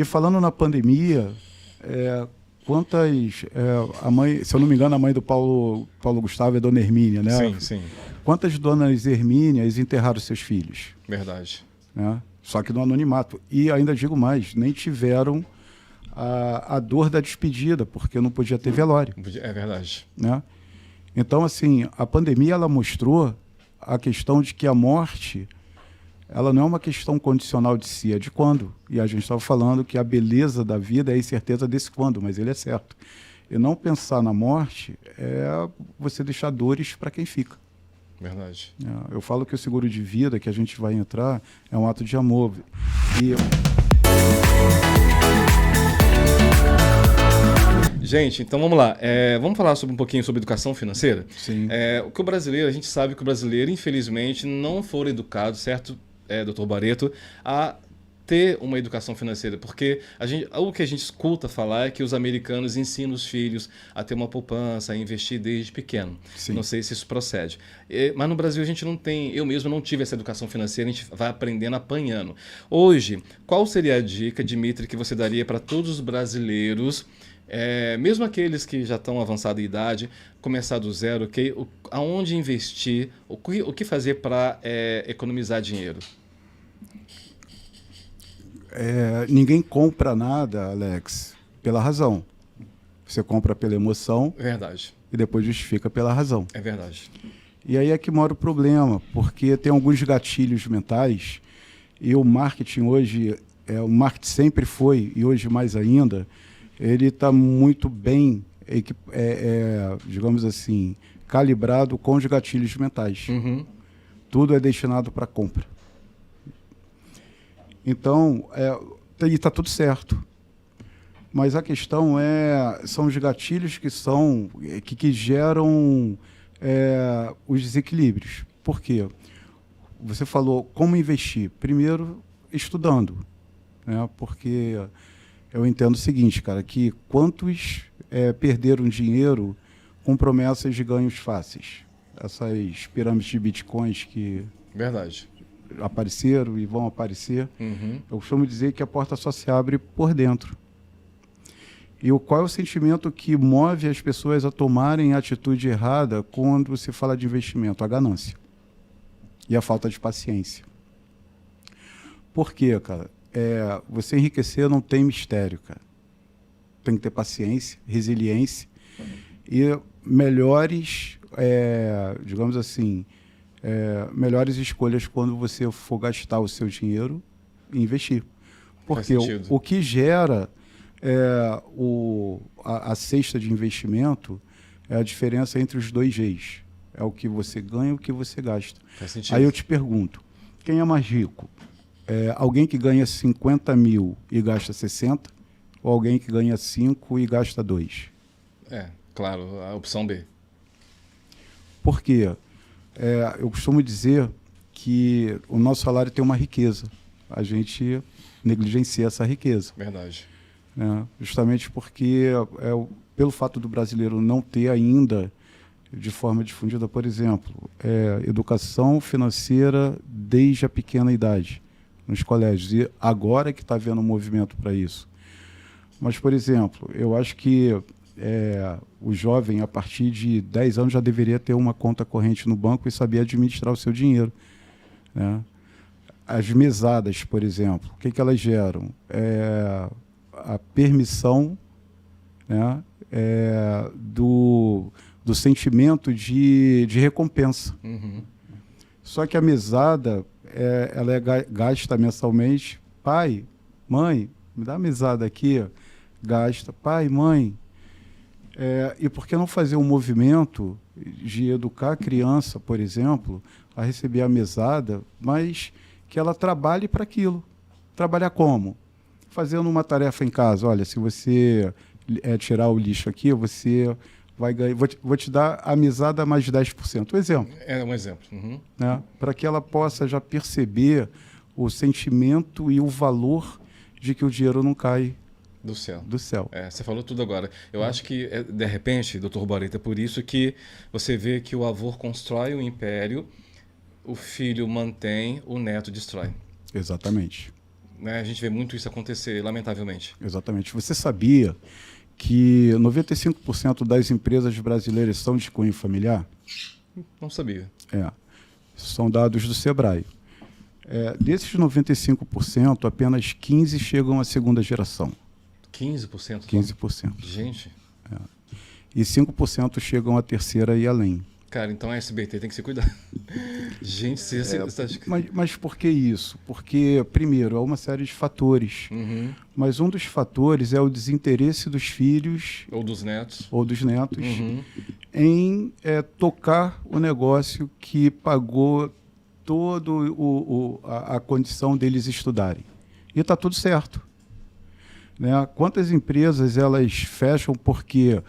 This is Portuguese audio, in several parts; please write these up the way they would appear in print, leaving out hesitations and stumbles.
E falando na pandemia, quantas, a mãe, se eu não me engano, a mãe do Paulo Gustavo é Dona Hermínia, né? Sim, sim. Quantas Donas Hermínias enterraram seus filhos? Verdade. Né? Só que no anonimato. E ainda digo mais, nem tiveram a dor da despedida, porque não podia ter velório. É verdade. Né? Então, assim, a pandemia ela mostrou a questão de que a morte ela não é uma questão condicional de si, é de quando. E a gente estava falando que a beleza da vida é a incerteza desse quando, mas ele é certo. E não pensar na morte é você deixar dores para quem fica. Verdade. Eu falo que o seguro de vida que a gente vai entrar é um ato de amor. E... Gente, então vamos lá. Vamos falar um pouquinho sobre educação financeira? Sim. O que o brasileiro, a gente sabe que o brasileiro, infelizmente, não foram educados, certo, doutor Barreto, a ter uma educação financeira, porque o que a gente escuta falar é que os americanos ensinam os filhos a ter uma poupança, a investir desde pequeno. Sim. Não sei se isso procede. Mas no Brasil a gente não tem, eu mesmo não tive essa educação financeira, a gente vai aprendendo apanhando. Hoje, qual seria a dica, Dimitri, que você daria para todos os brasileiros, mesmo aqueles que já estão avançados em idade, começar do zero, okay? Aonde investir, o que fazer para economizar dinheiro? Ninguém compra nada, Alex, pela razão. Você compra pela emoção. Verdade. E depois justifica pela razão. É verdade. E aí é que mora o problema, porque tem alguns gatilhos mentais e o marketing hoje, o marketing sempre foi, e hoje mais ainda, ele está muito bem, digamos assim, calibrado com os gatilhos mentais. Uhum. Tudo é destinado para compra. Então, está tudo certo. Mas a questão são os gatilhos que geram os desequilíbrios. Por quê? Você falou como investir. Primeiro, estudando. Né? Porque eu entendo o seguinte, cara, que quantos perderam dinheiro com promessas de ganhos fáceis? Essas pirâmides de bitcoins que... Verdade. Apareceram e vão aparecer. Uhum. Eu costumo dizer que a porta só se abre por dentro. E qual é o sentimento que move as pessoas a tomarem a atitude errada quando se fala de investimento? A ganância. E a falta de paciência. Por quê, cara? Você enriquecer não tem mistério, cara. Tem que ter paciência, resiliência e melhores, digamos assim, melhores escolhas quando você for gastar o seu dinheiro e investir. Porque o que gera a cesta de investimento é a diferença entre os dois Gs. É o que você ganha e o que você gasta. Faz sentido. Aí eu te pergunto, quem é mais rico? Alguém que ganha 50 mil e gasta 60 ou alguém que ganha 5 e gasta 2? Claro, a opção B. Por quê? Eu costumo dizer que o nosso salário tem uma riqueza. A gente negligencia essa riqueza. Verdade. Justamente porque, pelo fato do brasileiro não ter ainda, de forma difundida, por exemplo, educação financeira desde a pequena idade, nos colégios. E agora que está havendo um movimento para isso. Mas, por exemplo, eu acho que o jovem, a partir de 10 anos, já deveria ter uma conta corrente no banco e saber administrar o seu dinheiro. Né? As mesadas, por exemplo, o que elas geram? A permissão, né? Do sentimento de recompensa. Uhum. Só que a mesada, ela gasta mensalmente. Pai, mãe, me dá a mesada aqui. Gasta. Pai, mãe. E por que não fazer um movimento de educar a criança, por exemplo, a receber a mesada, mas que ela trabalhe para aquilo. Trabalhar como? Fazendo uma tarefa em casa. Olha, se você tirar o lixo aqui, você vai ganhar... Vou te dar a mesada mais 10%. Um exemplo. É um exemplo. Uhum. Né? Para que ela possa já perceber o sentimento e o valor de que o dinheiro não cai do céu. Do céu. Você falou tudo agora. Eu acho que, de repente, doutor Barreto, é por isso que você vê que o avô constrói o império, o filho mantém, o neto destrói. Exatamente. né? A gente vê muito isso acontecer, lamentavelmente. Exatamente. Você sabia que 95% das empresas brasileiras são de cunho familiar? Não sabia. São dados do Sebrae. Desses 95%, apenas 15% chegam à segunda geração. 15%? 15%. Gente. E 5% chegam à terceira e além. Cara, então a SBT tem que se cuidar. Gente, mas por que isso? Porque, primeiro, há uma série de fatores. Uhum. Mas um dos fatores é o desinteresse dos filhos... Ou dos netos. Uhum. Em tocar o negócio que pagou toda a condição deles estudarem. E está tudo certo. Né? Quantas empresas elas fecham porque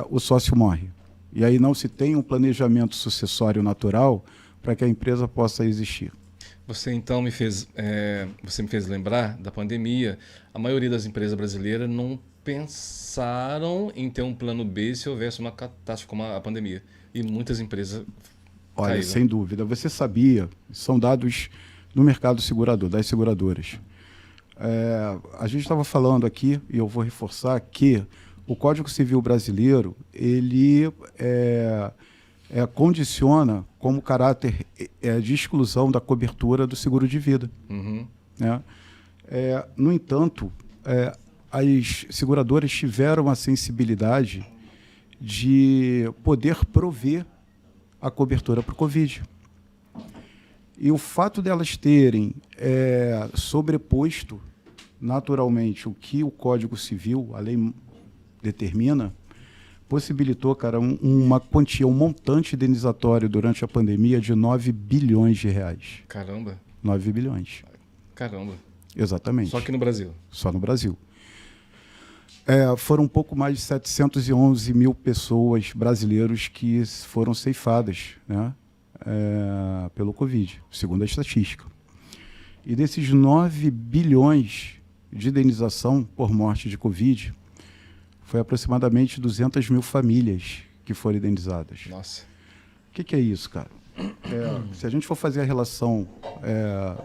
o sócio morre? E aí não se tem um planejamento sucessório natural para que a empresa possa existir. Você então você me fez lembrar da pandemia. A maioria das empresas brasileiras não pensaram em ter um plano B se houvesse uma catástrofe como a pandemia. E muitas empresas caíram. Sem dúvida. Você sabia, são dados do mercado segurador, das seguradoras. A gente estava falando aqui, e eu vou reforçar, que o Código Civil brasileiro, ele condiciona como caráter de exclusão da cobertura do seguro de vida. Uhum. Né? No entanto, as seguradoras tiveram a sensibilidade de poder prover a cobertura para o Covid. E o fato delas terem sobreposto naturalmente o que o Código Civil, a lei determina, possibilitou, cara, uma quantia, um montante indenizatório durante a pandemia de 9 bilhões de reais. Caramba. 9 bilhões. Caramba. Exatamente. Só aqui no Brasil. Só no Brasil. Foram um pouco mais de 711 mil pessoas brasileiros que foram ceifadas, né, pelo Covid, segundo a estatística. E desses 9 bilhões de indenização por morte de Covid, foi aproximadamente 200 mil famílias que foram indenizadas. Nossa. O que é isso, cara? Se a gente for fazer a relação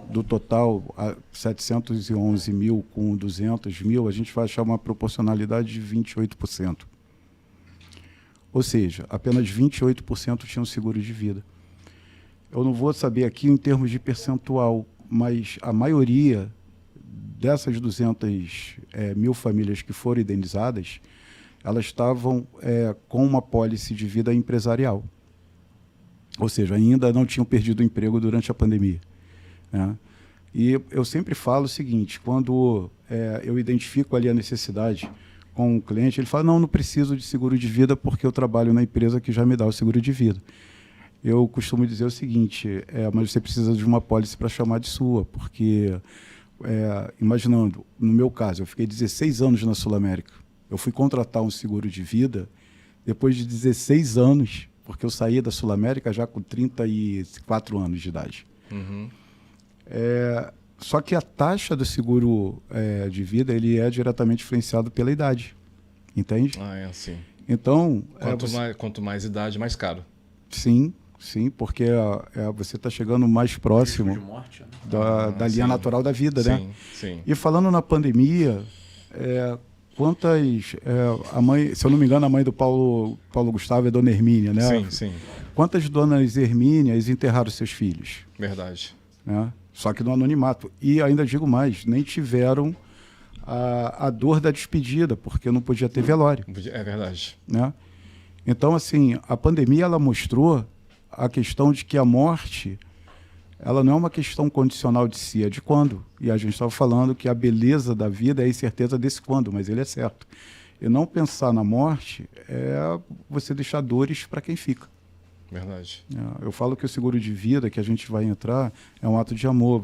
do total, 711 mil com 200 mil, a gente vai achar uma proporcionalidade de 28%. Ou seja, apenas 28% tinham seguro de vida. Eu não vou saber aqui em termos de percentual, mas a maioria dessas 200 mil famílias que foram indenizadas, elas estavam com uma pólice de vida empresarial. Ou seja, ainda não tinham perdido o emprego durante a pandemia. Né? E eu sempre falo o seguinte, quando eu identifico ali a necessidade com um cliente, ele fala, não preciso de seguro de vida porque eu trabalho na empresa que já me dá o seguro de vida. Eu costumo dizer o seguinte, mas você precisa de uma pólice para chamar de sua, porque, imaginando, no meu caso, eu fiquei 16 anos na Sul América. Eu fui contratar um seguro de vida depois de 16 anos, porque eu saí da Sul América já com 34 anos de idade. Uhum. Só que a taxa do seguro de vida ele é diretamente influenciado pela idade, entende? Ah, é assim. Então... Quanto mais idade, mais caro. Sim, porque você está chegando mais próximo de morte, né? da linha natural da vida, sim, né? Sim. E falando na pandemia, quantas... a mãe, se eu não me engano, a mãe do Paulo Gustavo é Dona Hermínia, né? Sim, sim. Quantas donas Hermínias enterraram seus filhos? Verdade. Né? Só que no anonimato. E ainda digo mais, nem tiveram a dor da despedida, porque não podia ter velório. É verdade. Né? Então, assim, a pandemia ela mostrou a questão de que a morte ela não é uma questão condicional de si, é de quando. E a gente estava falando que a beleza da vida é a incerteza desse quando, mas ele é certo. E não pensar na morte é você deixar dores para quem fica. Verdade. Eu falo que o seguro de vida que a gente vai entrar é um ato de amor.